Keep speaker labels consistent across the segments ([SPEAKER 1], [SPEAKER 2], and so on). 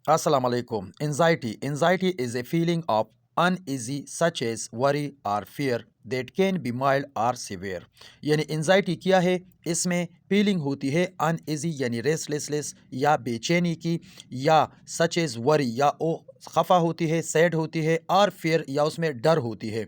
[SPEAKER 1] Assalamu alaikum. Anxiety. Anxiety is a feeling of uneasy such as worry or fear that can be mild or severe. यानी anxiety क्या है? इसमें feeling होती है uneasy यानी restlessness या बेचैनी की, या सच एज वरी या ओ खफा होती है, सैड होती है, और फियर या उसमें डर होती है।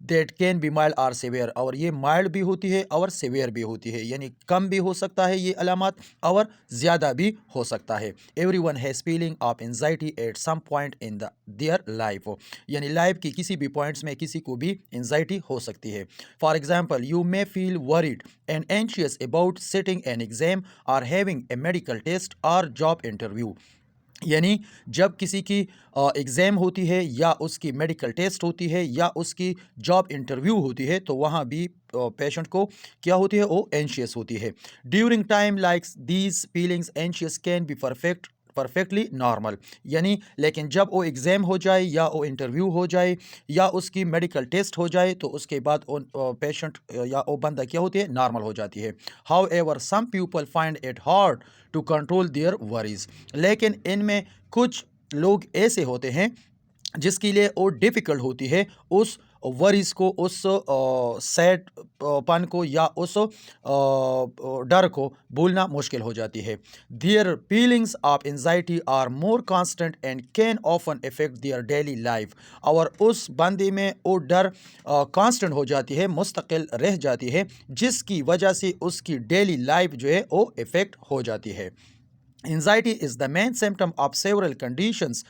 [SPEAKER 1] दैट कैन बी माइल्ड और सेवियर, और ये माइल्ड भी होती है और सेवियर भी होती है, यानी कम भी हो सकता है ये अलामत और ज़्यादा भी हो सकता है। Every one has feeling of anxiety at some point in the their life, यानी लाइफ की किसी भी पॉइंट्स में किसी को भी एनजाइटी हो सकती है। For example, you may feel worried and anxious about sitting an exam और हैविंग ए मेडिकल टेस्ट और जॉब इंटरव्यू। यानी जब किसी की एग्ज़ाम होती है या उसकी मेडिकल टेस्ट होती है या उसकी जॉब इंटरव्यू होती है, तो वहाँ भी पेशेंट को क्या होती है, वो एंशियस होती है। During time likes these feelings anxious can be perfectly normal, यानी लेकिन जब वो एग्ज़ाम हो जाए या वो इंटरव्यू हो जाए या उसकी मेडिकल टेस्ट हो जाए, तो उसके बाद पेशेंट या वो बंदा क्या होती है, नॉर्मल हो जाती है। However some people find it hard to control their worries, लेकिन इनमें कुछ लोग ऐसे होते हैं जिसके लिए वो डिफ़िकल्ट होती है उस वरीज़ को, उस सैड पन को या उस डर को भूलना मुश्किल हो जाती है। Their feelings of anxiety are more constant and can often affect their daily life, और उस बंदे में वो डर कांस्टेंट हो जाती है, मुस्तकिल रह जाती है, जिसकी वजह से उसकी डेली लाइफ जो है वो इफ़ेक्ट हो जाती है। Anxiety is the main symptom of several conditions,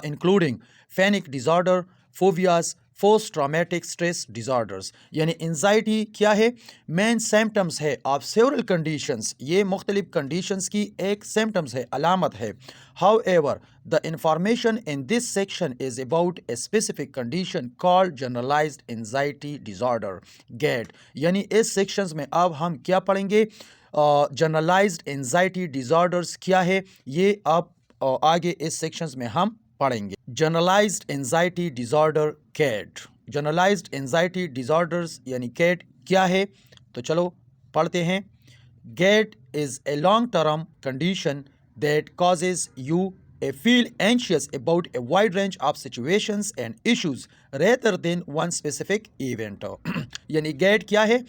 [SPEAKER 1] including panic disorder, phobias, post traumatic stress disorders. यानी एंजाइटी क्या है? मेन सिम्टम्स है ऑफ सेवरल कंडीशंस, ये मुख्तलिफ कंडीशंस की एक सिम्टम्स है, अलामत है। How the information in this section is about a specific condition called generalised anxiety disorder, GAD. यानी इस सेक्शंस में अब हम क्या पढ़ेंगे? जनरलाइज्ड एंजाइटी डिज़ार्डर्स क्या है, ये अब आगे इस सेक्शंस में हम पढ़ेंगे। Generalised anxiety disorder GAD. Generalised anxiety disorders यानी कैट क्या है, तो चलो पढ़ते हैं। GAD is a long term condition that causes you a feel anxious about a wide range of situations and issues rather than one specific event। यानी gate क्या है?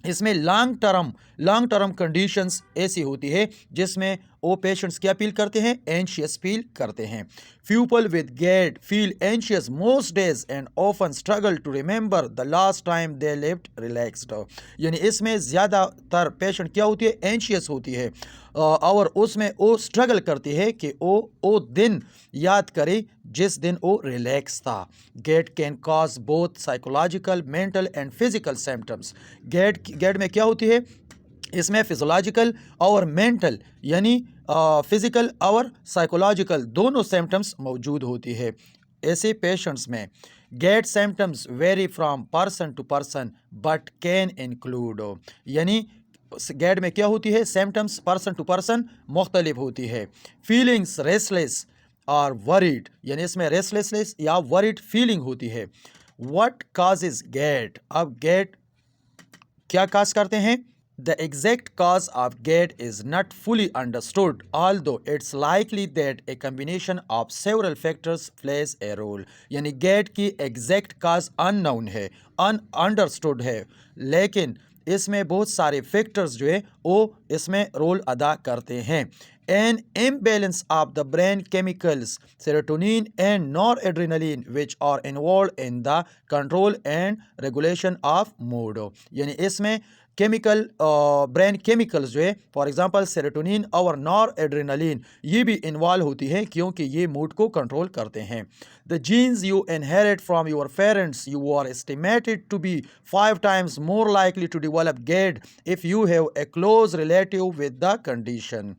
[SPEAKER 1] इसमें लॉन्ग टर्म कंडीशंस ऐसी होती है जिसमें वो पेशेंट्स क्या फील करते हैं, एंशियस फील करते हैं। People with get feel anxious most days and often struggle to remember the last time they lived relaxed. यानी इसमें ज़्यादातर पेशेंट क्या होती है, एंशियस होती है, और उसमें वो स्ट्रगल करती है कि वो दिन याद करे जिस दिन वो रिलैक्स था। GAD can cause both psychological, mental and physical symptoms. GAD में क्या होती है? इसमें फिजियोलॉजिकल और मेंटल यानी फिजिकल और साइकोलॉजिकल दोनों सिम्टम्स मौजूद होती है। ऐसे पेशेंट्स में GAD symptoms vary from person to person but can include, यानी गेट में क्या होती है, सिम्टम्स पर्सन टू पर्सन मुख्तलिफ होती है। फीलिंग्स रेस्टलेस और वरीड, यानी इसमें रेस्टलेसनेस या वरीड फीलिंग होती है। What causes GAD? अब गेट क्या काज करते हैं? The exact cause of GAD is not fully understood, although it's likely that a combination of several factors plays a role। यानी GAD की exact cause unknown है, ununderstood है, लेकिन इसमें बहुत सारे फैक्टर्स जो है वो इसमें रोल अदा करते हैं। An imbalance of the brain chemicals serotonin and noradrenaline which are involved in the control and regulation of mood। यानी इसमें केमिकल ब्रेन केमिकल्स जो है, फॉर एग्जांपल सेरोटोनिन और नॉर एड्रेनलिन, ये भी इन्वॉल्व होती है क्योंकि ये मूड को कंट्रोल करते हैं। The genes you inherit from your parents you are estimated to be 5 times more likely to develop GAD if you have a close relative with the condition।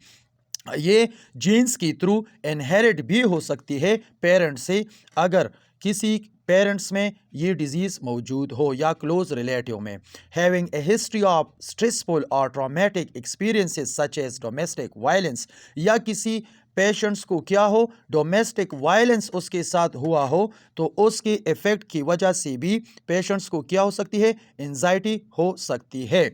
[SPEAKER 1] ये जीन्स की through inherit भी हो सकती है parents से, अगर किसी parents में ये डिजीज़ मौजूद हो या क्लोज रिलेटिव में। Having a history of stressful और traumatic experiences such as domestic violence, या किसी पेशेंट्स को क्या हो, डोमेस्टिक वायलेंस उसके साथ हुआ हो, तो उसके इफ़ेक्ट की वजह से भी पेशेंट्स को क्या हो सकती है, एंजाइटी हो सकती है।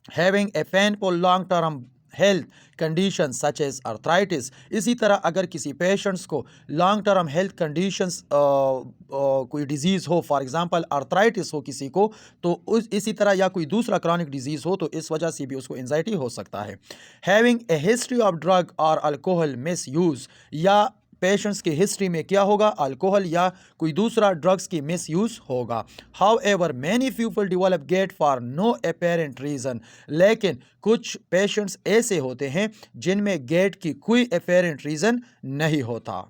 [SPEAKER 1] Having a painful long term health condition such as arthritis. इसी तरह अगर किसी पेशेंट्स को लॉन्ग टर्म हेल्थ कंडीशंस कोई डिजीज़ हो, फॉर एग्जांपल अर्थराइटिस हो किसी को, तो उस इसी तरह या कोई दूसरा क्रॉनिक डिजीज़ हो, तो इस वजह से भी उसको एंजाइटी हो सकता है। Having a history of drug और अल्कोहल मिस यूज़, या पेशेंट्स की हिस्ट्री में क्या होगा, अल्कोहल या कोई दूसरा ड्रग्स की मिस यूज़ होगा। However many people develop GAD for no apparent reason, लेकिन कुछ पेशेंट्स ऐसे होते हैं जिनमें गेट की कोई अपेरेंट रीज़न नहीं होता।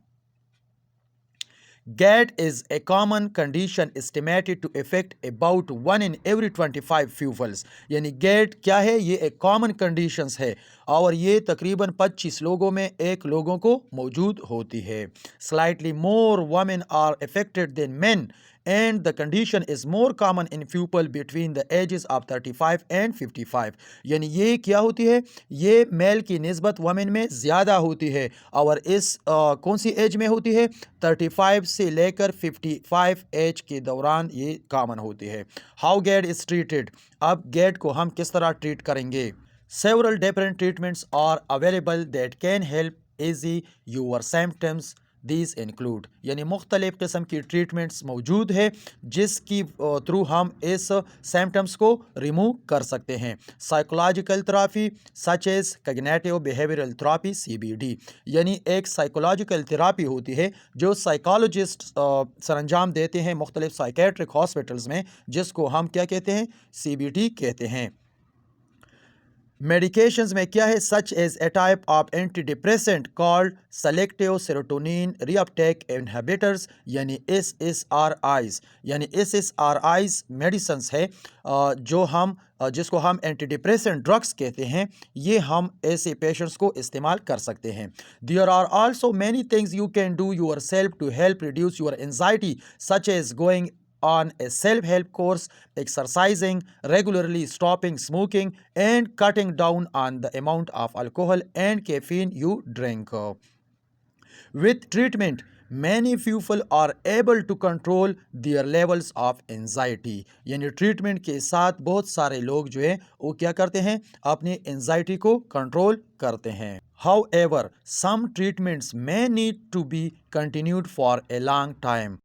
[SPEAKER 1] GAT is a common condition estimated to affect about 1 in every 25 pupils। यानी GAT क्या है, ये एक कॉमन कंडीशंस है और ये तकरीबन 25 लोगों में एक लोगों को मौजूद होती है। Slightly more women are affected than men and the condition is more common in people between the ages of 35 and 55। यानी ये क्या होती है, ये मेल की निस्बत वमेन में ज़्यादा होती है और इस कौन सी एज में होती है, 35 से लेकर 55 एज के दौरान ये कॉमन होती है। हाउ गेट इज ट्रीटेड, अब गेट को हम किस तरह ट्रीट करेंगे। Several different treatments are available that can help ease your symptoms. These include, यानी मुख्तलिफ़ किस्म की ट्रीटमेंट्स मौजूद है जिसकी थ्रू हम इस सिम्टम्स को रिमूव कर सकते हैं। Psychological therapy such as cognitive behavioural therapy CBT, यानी एक साइकोलॉजिकल थेरापी होती है जो साइकोलॉजिस्ट सरंजाम देते हैं मुख्तलिफ साइकेट्रिक हॉस्पिटल्स में, जिसको हम क्या कहते हैं, CBT कहते हैं। मेडिकेशंस में क्या है, such as a type of antidepressant called selective serotonin reuptake inhibitors, यानी SSRIs। यानी SSRIs मेडिसिन्स है जो हम जिसको हम एंटी डिप्रेसेंट ड्रग्स कहते हैं, ये हम ऐसे पेशेंट्स को इस्तेमाल कर सकते हैं। There are also many things you can do yourself to help reduce your anxiety, such as going on a self-help course, exercising regularly, stopping smoking, and cutting down on the amount of alcohol and caffeine you drink. With treatment, many people are able to control their levels of anxiety। यानी treatment के साथ बहुत सारे लोग जो है वो क्या करते हैं, अपनी एंजाइटी को कंट्रोल करते हैं। However, some treatments may need to be continued for a long time।